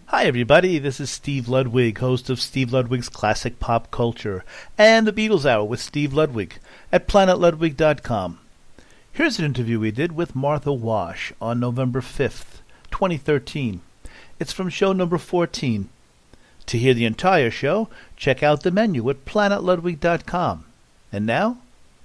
Hi everybody, this is Steve Ludwig, host of Steve Ludwig's Classic Pop Culture and the Beatles Hour with Steve Ludwig at planetludwig.com. Here's an interview we did with Martha Wash on November 5th, 2013. It's from show number 14. To hear the entire show, check out the menu at planetludwig.com. And now,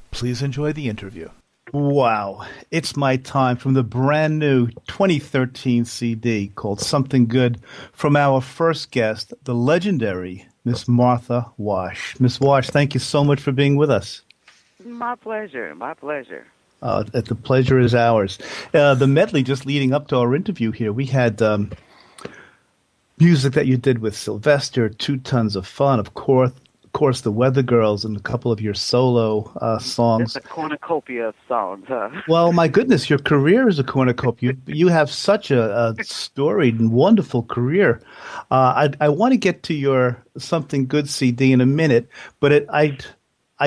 please enjoy the interview. Wow, it's my time from the brand new 2013 CD called Something Good from our first guest, the legendary Miss Martha Wash. Miss Wash, thank you so much for being with us. My pleasure, my pleasure. The pleasure is ours. The medley just leading up to our interview here, we had music that you did with Sylvester, 2 Tons of Fun, of course, the Weather Girls, and a couple of your solo songs. It's a cornucopia of songs, huh? Well, my goodness, your career is a cornucopia. You have such a storied and wonderful career. I want to get to your Something Good CD in a minute, but I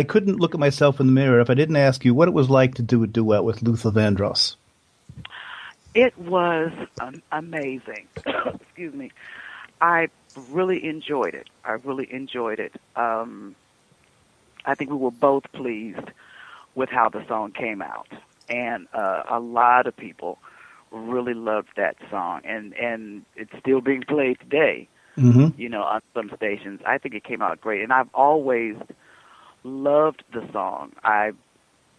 couldn't look at myself in the mirror if I didn't ask you what it was like to do a duet with Luther Vandross. It was amazing. Excuse me. I really enjoyed it. I think we were both pleased with how the song came out. And a lot of people really loved that song. And it's still being played today, on some stations. I think it came out great. And I've always loved the song. I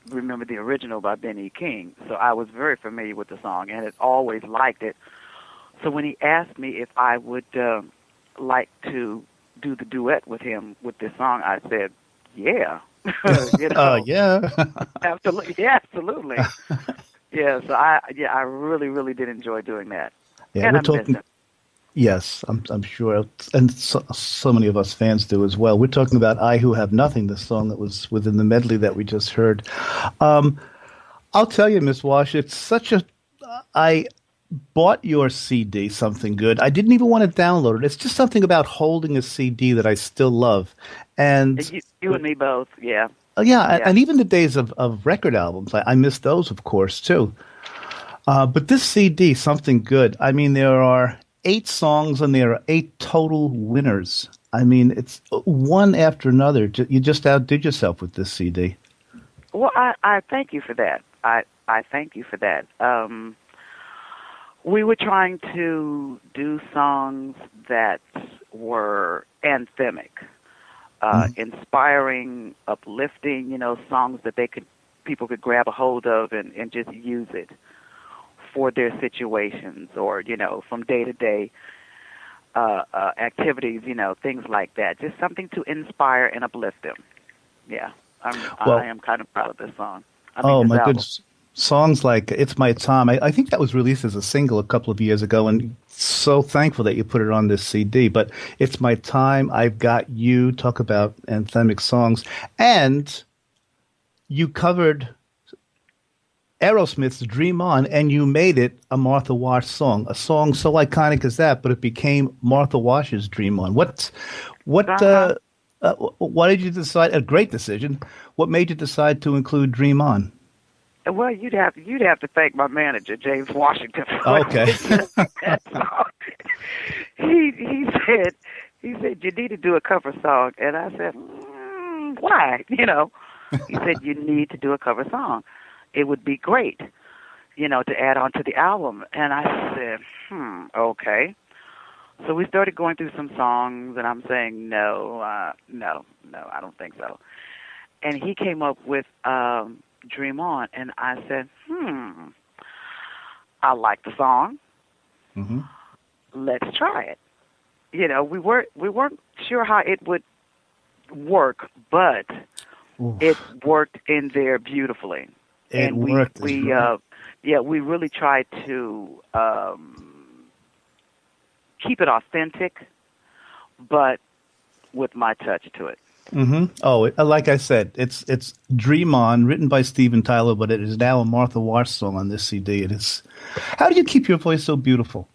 remember the original by Benny King, so I was very familiar with the song and had always liked it. So when he asked me if I would like to do the duet with him with this song, I said, yeah. Yeah. Absolutely. Yeah, absolutely. Yeah, so I really, really did enjoy doing that. Yeah, and we're talking. Yes, I'm sure, and so many of us fans do as well. We're talking about "I Who Have Nothing," the song that was within the medley that we just heard. I'll tell you, Miss Wash, it's such a. I bought your CD, Something Good. I didn't even want to download it. It's just something about holding a CD that I still love, and you and me both, yeah. Yeah, and even the days of record albums, I miss those, of course, too. But this CD, Something Good. I mean, there are 8 songs and there are 8 total winners. I mean, it's one after another. You just outdid yourself with this CD. Well, I thank you for that. I thank you for that. We were trying to do songs that were anthemic, inspiring, uplifting, songs that people could grab a hold of and just use it for their situations or, from day-to-day activities, things like that. Just something to inspire and uplift them. Yeah, I am kind of proud of this song. My goodness. Songs like It's My Time, I think that was released as a single a couple of years ago, and so thankful that you put it on this CD. But It's My Time, I've Got You, talk about anthemic songs. And you covered Aerosmith's Dream On, and you made it a Martha Wash song, a song so iconic as that, but it became Martha Wash's Dream On. Why did you decide, a great decision, what made you decide to include Dream On? Well, you'd have to thank my manager, James Washington. Okay. he said you need to do a cover song, and I said, why? He said you need to do a cover song. It would be great, to add on to the album. And I said, okay. So we started going through some songs, and I'm saying no, I don't think so. And he came up with Dream On, and I said, I like the song. Mm-hmm. Let's try it. We weren't sure how it would work, but it worked in there beautifully. We really tried to keep it authentic, but with my touch to it. Mm-hmm. Oh, like I said, it's Dream On, written by Steven Tyler, but it is now a Martha Wash song on this CD. It is. How do you keep your voice so beautiful?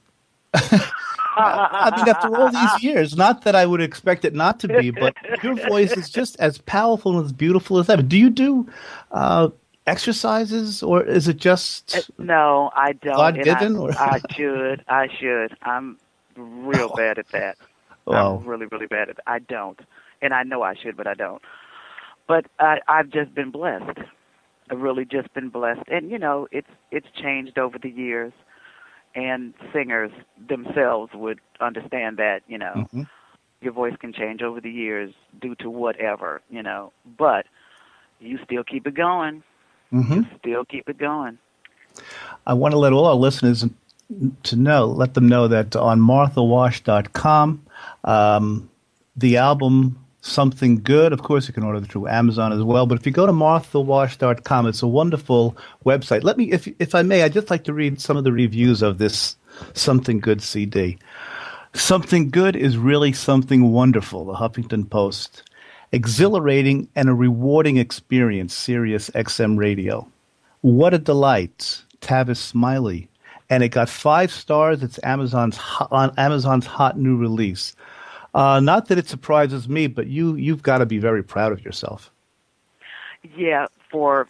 I mean, after all these years, not that I would expect it not to be, but your voice is just as powerful and as beautiful as ever. Do you do exercises, or is it just No, I don't, God and given? Or I should. I should. I'm real bad at that. I'm wow. really, really bad at it. I don't, and I know I should, but I don't. But I've just been blessed. I've really just been blessed, and it's changed over the years. And singers themselves would understand that Hmm. your voice can change over the years due to whatever but you still keep it going. Hmm. You still keep it going. I want to let all our listeners let them know that on marthawash.com, the album Something Good, of course, you can order it through Amazon as well. But if you go to marthawash.com, it's a wonderful website. Let me, if I may, I'd just like to read some of the reviews of this Something Good CD. Something Good is really something wonderful, the Huffington Post. Exhilarating and a rewarding experience, Sirius XM Radio. What a delight, Tavis Smiley. And it got 5 stars. It's on Amazon's hot new release. Not that it surprises me, but you've got to be very proud of yourself. Yeah, for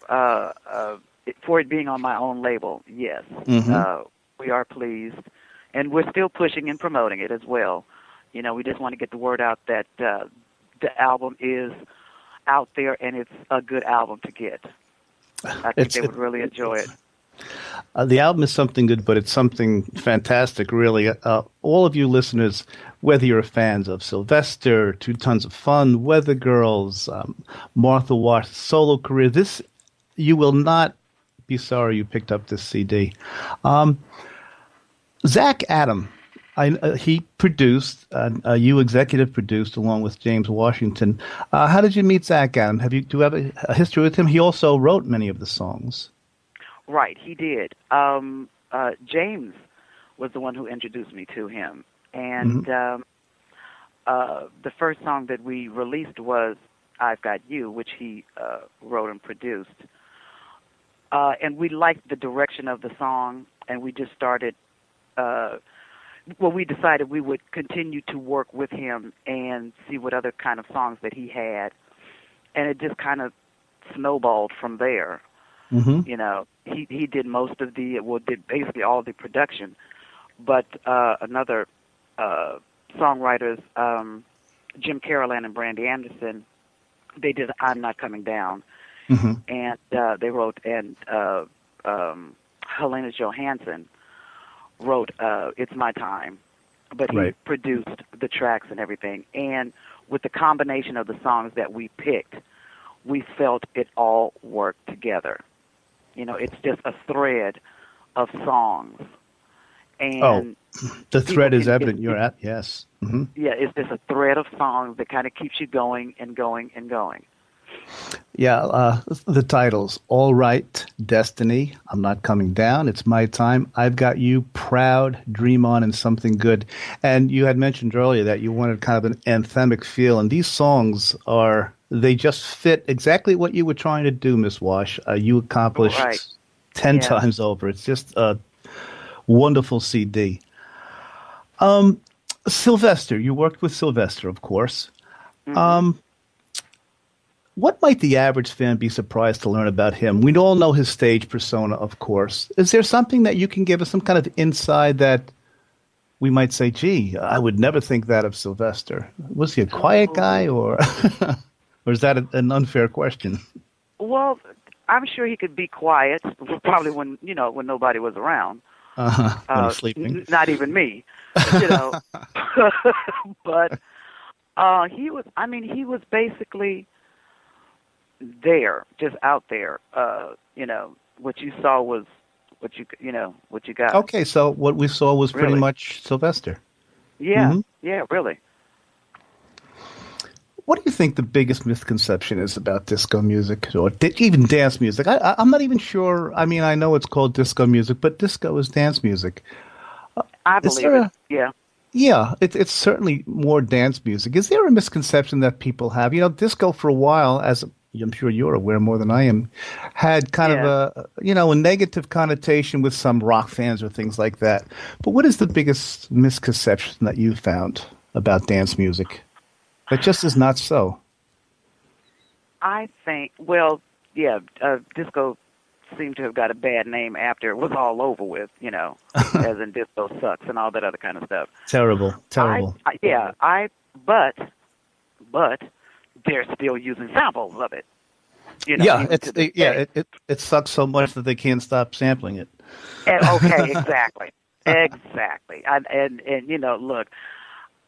it being on my own label, yes. Mm-hmm. We are pleased, and we're still pushing and promoting it as well. We just want to get the word out that the album is out there, and it's a good album to get. I think they would really enjoy it. The album is something good, but it's something fantastic, really. All of you listeners, whether you're fans of Sylvester, Two Tons of Fun, Weather Girls, Martha Wash's solo career, you will not be sorry you picked up this CD. Zach Adam, he produced, you executive produced along with James Washington. How did you meet Zach Adam? Do you have a history with him? He also wrote many of the songs. Right, he did. James was the one who introduced me to him, and Mm-hmm. The first song that we released was "I've Got You," which he wrote and produced. And we liked the direction of the song, and we just started. We decided we would continue to work with him and see what other kind of songs that he had, and it just kind of snowballed from there. Mm-hmm. He did did basically all the production, but another songwriters, Jim Carolan and Brandy Anderson, they did "I'm Not Coming Down," Mm-hmm. and they wrote, and Helena Johansson wrote "It's My Time," but he Right. produced the tracks and everything. And with the combination of the songs that we picked, we felt it all worked together. It's just a thread of songs. And the thread is evident. it, You're at yes. Mm-hmm. yeah, it's just a thread of songs that kind of keeps you going and going and going. Yeah, the titles: All Right, Destiny, I'm Not Coming Down, It's My Time, I've Got You, Proud, Dream On, and Something Good. And you had mentioned earlier that you wanted kind of an anthemic feel, and these songs they just fit exactly what you were trying to do, Miss Wash. You accomplished Right. 10 Yeah. times over. It's just a wonderful CD. Sylvester, you worked with Sylvester, of course. Mm-hmm. What might the average fan be surprised to learn about him? We all know his stage persona, of course. Is there something that you can give us, some kind of insight that we might say, gee, I would never think that of Sylvester? Was he a quiet guy, or or is that an unfair question? Well, I'm sure he could be quiet, probably when nobody was around. When he's sleeping. Not even me, but he was. I mean, he was basically there, just out there. What you saw was what you got. Okay, so what we saw was pretty Really. much Sylvester. Yeah, Mm-hmm. yeah, really. What do you think the biggest misconception is about disco music, or even dance music? I'm not even sure. I mean, I know it's called disco music, but disco is dance music. I Is believe there it. Yeah. Yeah, it's certainly more dance music. Is there a misconception that people have? Disco for a while, as I'm sure you're aware more than I am, had kind of a negative connotation with some rock fans or things like that. But what is the biggest misconception that you've found about dance music that just is not so? I think, disco seemed to have got a bad name after it was all over with, as in disco sucks and all that other kind of stuff. Terrible, terrible. But they're still using samples of it. It sucks so much that they can't stop sampling it. Okay, exactly. Exactly. And look,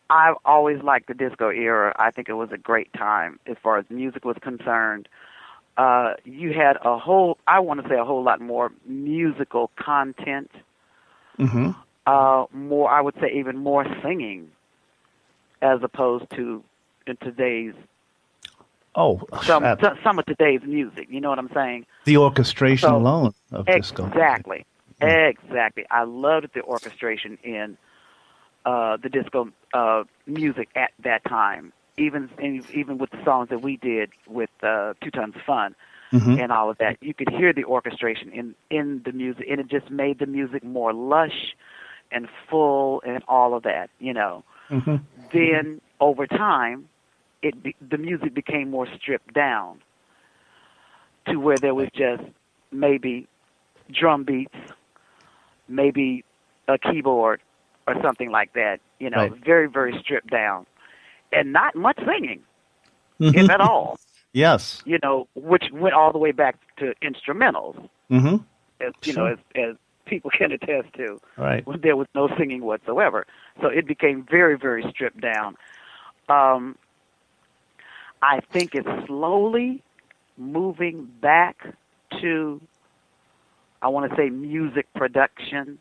I've always liked the disco era. I think it was a great time as far as music was concerned. You had a whole lot more musical content. Mm-hmm. More, I would say even more singing as opposed to in today's some of today's music. You know what I'm saying? The orchestration alone of disco. Exactly. Exactly. I loved the orchestration in the disco music at that time. Even with the songs that we did with 2 Tons of Fun and all of that, you could hear the orchestration in the music, and it just made the music more lush and full and all of that. Mm-hmm. Then over time, the music became more stripped down to where there was just maybe drum beats, maybe a keyboard or something like that, Right. Very, very stripped down, and not much singing, if at all. Yes. Which went all the way back to instrumentals, Mm-hmm. as people can attest to. Right. When there was no singing whatsoever. So it became very, very stripped down. I think it's slowly moving back to, I want to say, music production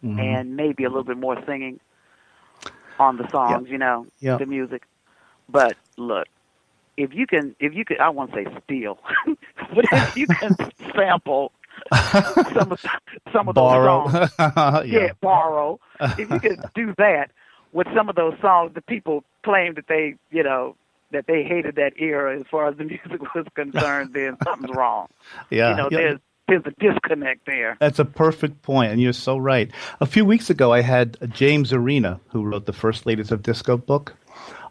and maybe a little bit more singing on the songs, the music. But look, if you can, I won't say steal, but if you can sample some of Borrow. those songs, borrow. If you can do that with some of those songs, the people claim that they hated that era as far as the music was concerned, then something's wrong. Yeah. There's a disconnect there. That's a perfect point, and you're so right. A few weeks ago, I had James Arena, who wrote the First Ladies of Disco book,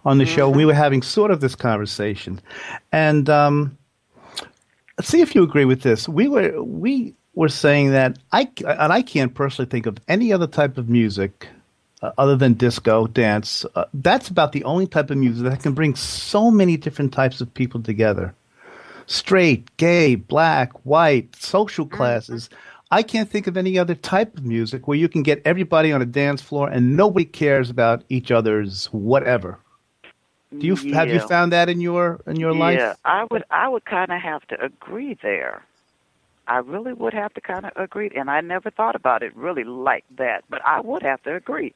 on the show. We were having sort of this conversation. And let's see if you agree with this. We were saying that I can't personally think of any other type of music other than disco, dance. That's about the only type of music that can bring so many different types of people together. Straight, gay, black, white, social classes. I can't think of any other type of music where you can get everybody on a dance floor and nobody cares about each other's whatever. Have you found that in your life? Yeah, I would kind of have to agree there. I really would have to kind of agree, and I never thought about it really like that, but I would have to agree.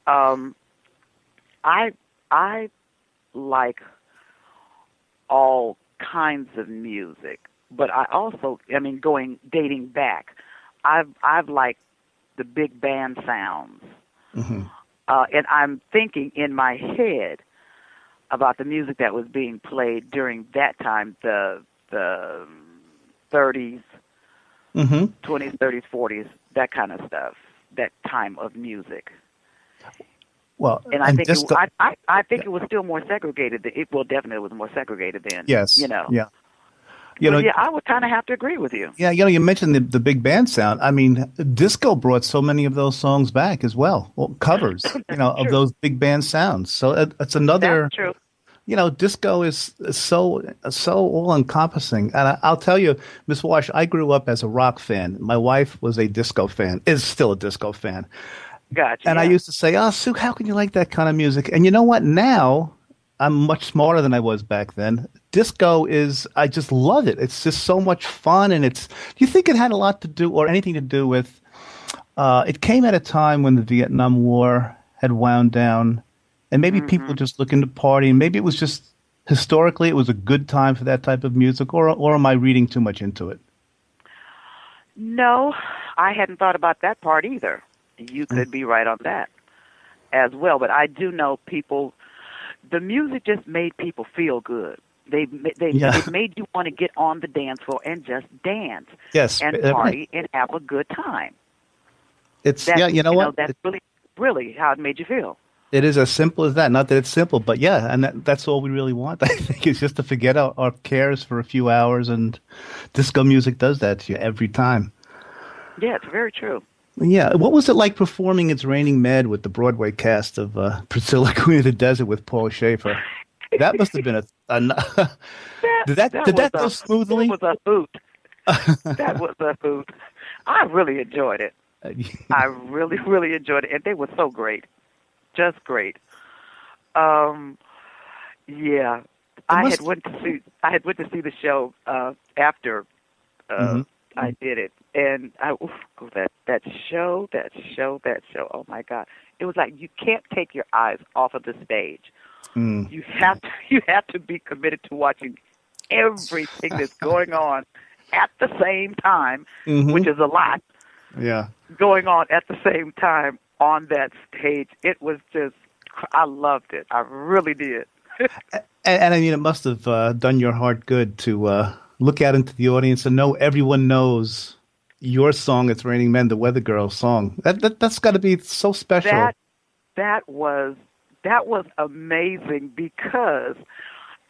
I like all kinds of music, but I also, dating back, I've liked the big band sounds, and I'm thinking in my head about the music that was being played during that time, the 30s, 20s, 30s, 40s, that kind of stuff, that time of music. Well, and I think I think it was still more segregated. Definitely was more segregated then. Yes. Yeah. Yeah. I would kind of have to agree with you. Yeah. You mentioned the big band sound. I mean, disco brought so many of those songs back as well. Well, covers, of those big band sounds. So it's another. That's true. Disco is so all encompassing. And I'll tell you, Miss Wash, I grew up as a rock fan. My wife was a disco fan. Is still a disco fan. Gotcha. And I used to say, Sue, how can you like that kind of music? And you know what? Now I'm much smarter than I was back then. Disco I just love it. It's just so much fun. And do you think it had a lot to do or anything to do with, it came at a time when the Vietnam War had wound down and maybe people just looking to party. And maybe it was just historically it was a good time for that type of music or am I reading too much into it? No, I hadn't thought about that part either. You could be right on that as well. But I do know the music just made people feel good. It made you want to get on the dance floor and just dance and party and have a good time. It's, you know what? That's really, really how it made you feel. It is as simple as that. Not that it's simple, but yeah, and that's all we really want. I think is just to forget our cares for a few hours, and disco music does that to you every time. Yeah, it's very true. Yeah, what was it like performing "It's Raining Mad" with the Broadway cast of Priscilla, Queen of the Desert with Paul Schaefer? That must have been a That did that that did was that go smoothly? a hoot. That was a hoot. I really enjoyed it. I really, really enjoyed it, and they were so great, just great. Um, yeah, It must. I had went to see the show after uh, Hmm. I did it, and that show. Oh my God, it was like you can't take your eyes off of the stage. Mm. You have to be committed to watching everything that's going on at the same time, Hmm. which is a lot Yeah. going on at the same time on that stage. It was just, I loved it. I really did. And I mean, it must have done your heart good to look out into the audience and know everyone knows your song. It's Raining Men, the Weather Girl song. That's got to be so special. That that was that was amazing because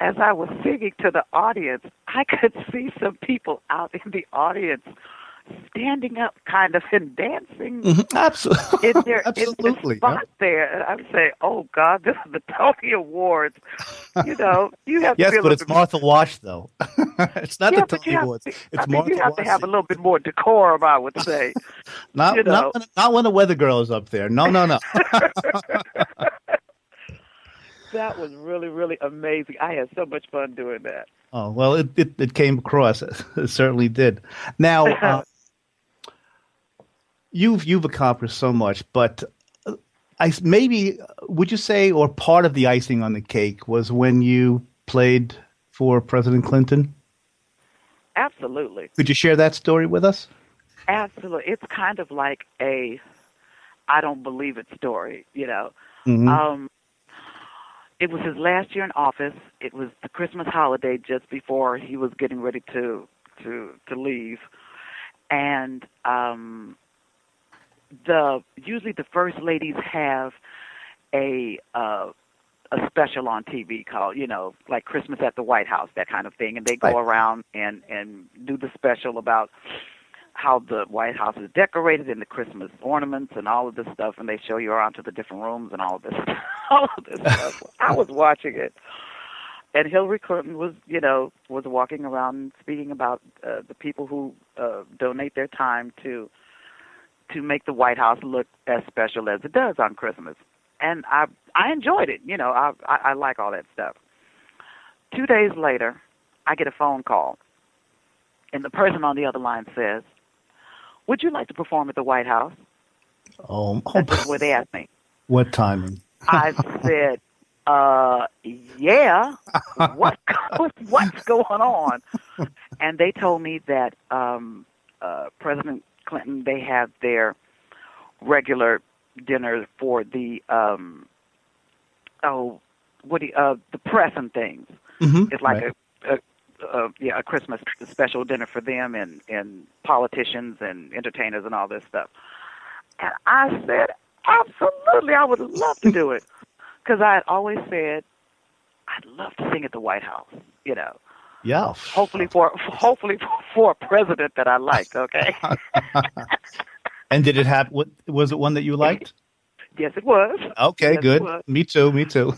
as I was singing to the audience, I could see some people out in the audience standing up kind of and dancing Hmm. in Absolutely. their Absolutely. Yeah. spot there. And I'm saying, oh God, this is the Tony Awards. You know, you have to Yes, be a but little it's bit. Martha Wash, though. It's not the Yeah, but Tony Awards. I It's mean, you Martha have to Wash have a singing. little bit more decorum, I would say. You know, Not when the Weather Girl is up there. No, no, no. that was really, really amazing. I had so much fun doing that. Oh, well, it came across. It certainly did. Now, you've accomplished so much, but maybe would you say, or part of the icing on the cake was when you played for President Clinton? Absolutely. Could you share that story with us? Absolutely. It's kind of like a I don't believe it story, you know. Hmm. Um, it was his last year in office. It was the Christmas holiday just before he was getting ready to leave. And the usually the first ladies have a a special on TV called, you know, like Christmas at the White House, that kind of thing, and they go Right. around and do the special about how the White House is decorated and the Christmas ornaments and all of this stuff, and they show you around to the different rooms and all of this, all of this stuff. I was watching it, and Hillary Clinton was, you know, was walking around speaking about the people who donate their time to make the White House look as special as it does on Christmas, and I enjoyed it. You know, I like all that stuff. 2 days later, I get a phone call, and the person on the other line says, would you like to perform at the White House? That's just Oh, what they asked me. what timing? I said, yeah, what, what's going on? And they told me that President Clinton, they have their regular dinner for the, the press and things. Hmm. It's like Right. a Christmas special dinner for them and politicians and entertainers and all this stuff. And I said, absolutely, I would love to do it. Because I had always said, I'd love to sing at the White House, you know. Yeah. Hopefully for a president that I like, okay? And did it happen? What was it? One that you liked? Yes, it was. Okay, Yes, it good. was. Me too. Me too.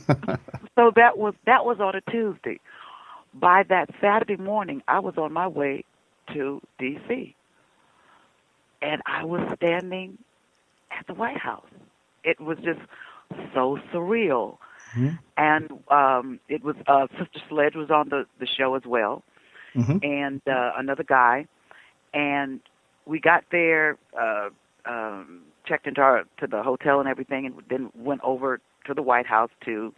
So that was on a Tuesday. By that Saturday morning, I was on my way to D.C. and I was standing at the White House. It was just so surreal. Hmm. And it was Sister Sledge was on the show as well, Hmm. and another guy. And we got there, checked into to the hotel and everything, and then went over to the White House to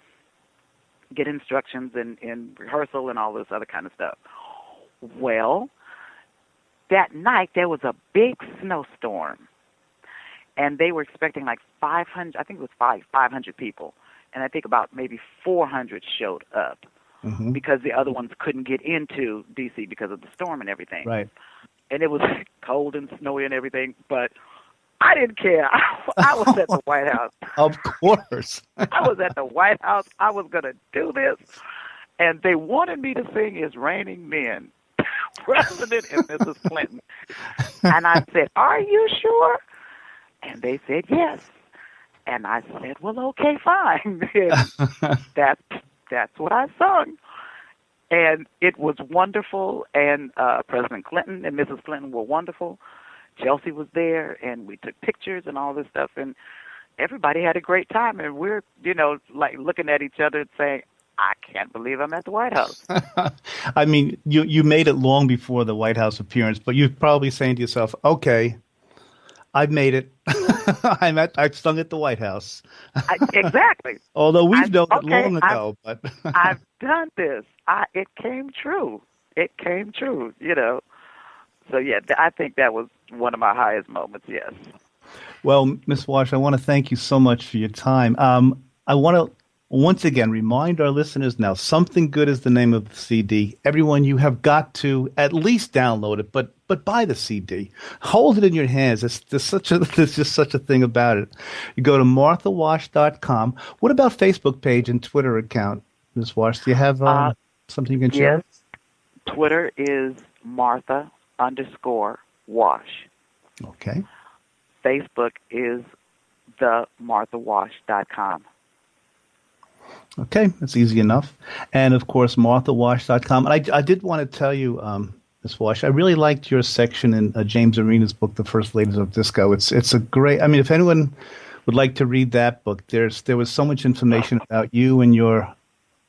get instructions and rehearsal and all this other kind of stuff. Well, that night there was a big snowstorm, and they were expecting like 500. I think it was 500 people, and I think about maybe 400 showed up Hmm. because the other ones couldn't get into D.C. because of the storm and everything. Right. And it was cold and snowy and everything, but I didn't care. I was at the White House. Of course. I was at the White House. I was going to do this. And they wanted me to sing It's Raining Men, President and Mrs. Clinton. And I said, are you sure? And they said, yes. And I said, well, okay, fine. That's what I sung. And it was wonderful. And President Clinton and Mrs. Clinton were wonderful. Chelsea was there, and we took pictures and all this stuff. And everybody had a great time. And we're, like looking at each other and saying, I can't believe I'm at the White House. I mean, you made it long before the White House appearance, but you're probably saying to yourself, okay, I've made it. I've sung at the White House. Exactly. Although we've known it long ago. But I've done this. It came true. It came true, So, yeah, I think that was one of my highest moments, yes. Well, Miss Wash, I want to thank you so much for your time. I want to once again remind our listeners now, Something Good is the name of the CD. Everyone, you have got to at least download it, but buy the CD. Hold it in your hands. There's just such a thing about it. You go to marthawash.com. What about Facebook page and Twitter account, Ms. Wash? Do you have something you can share? Yes. Twitter is Martha_Wash. Okay. Facebook is themarthawash.com. Okay, that's easy enough. And, of course, marthawash.com. And I did want to tell you, Ms. Wash, I really liked your section in James Arena's book, The First Ladies of Disco. It's a great – I mean, if anyone would like to read that book, there was so much information about you and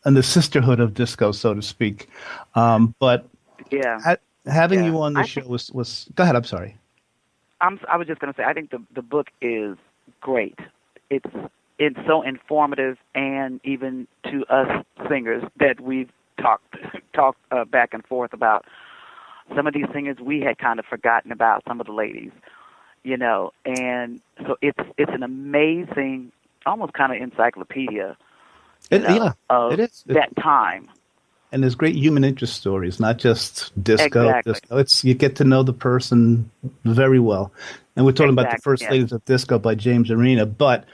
the sisterhood of disco, so to speak. But having you on the show was – go ahead, I'm sorry. I was just going to say, I think the book is great. It's so informative, and even to us singers that we've talked back and forth about some of these singers we had kind of forgotten about, some of the ladies, and so it's an amazing, almost kind of encyclopedia of it is. that time. And there's great human interest stories, not just disco. Exactly. You get to know the person very well. And we're talking about The First Ladies of Disco by James Arena, but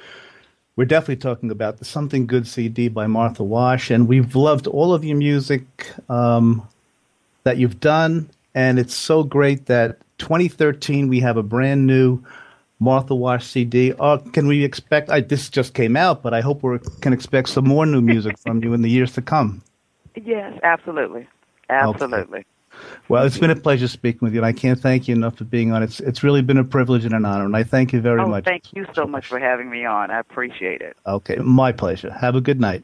we're definitely talking about the Something Good CD by Martha Wash, and we've loved all of your music that you've done, and it's so great that 2013 we have a brand new Martha Wash CD. Can we expect, this just came out, but I hope we can expect some more new music from you in the years to come. Yes, absolutely. Absolutely. Okay. Well, it's been a pleasure speaking with you, and I can't thank you enough for being on. It's really been a privilege and an honor, and I thank you very much. Thank you so much for having me on. I appreciate it. Okay, my pleasure. Have a good night.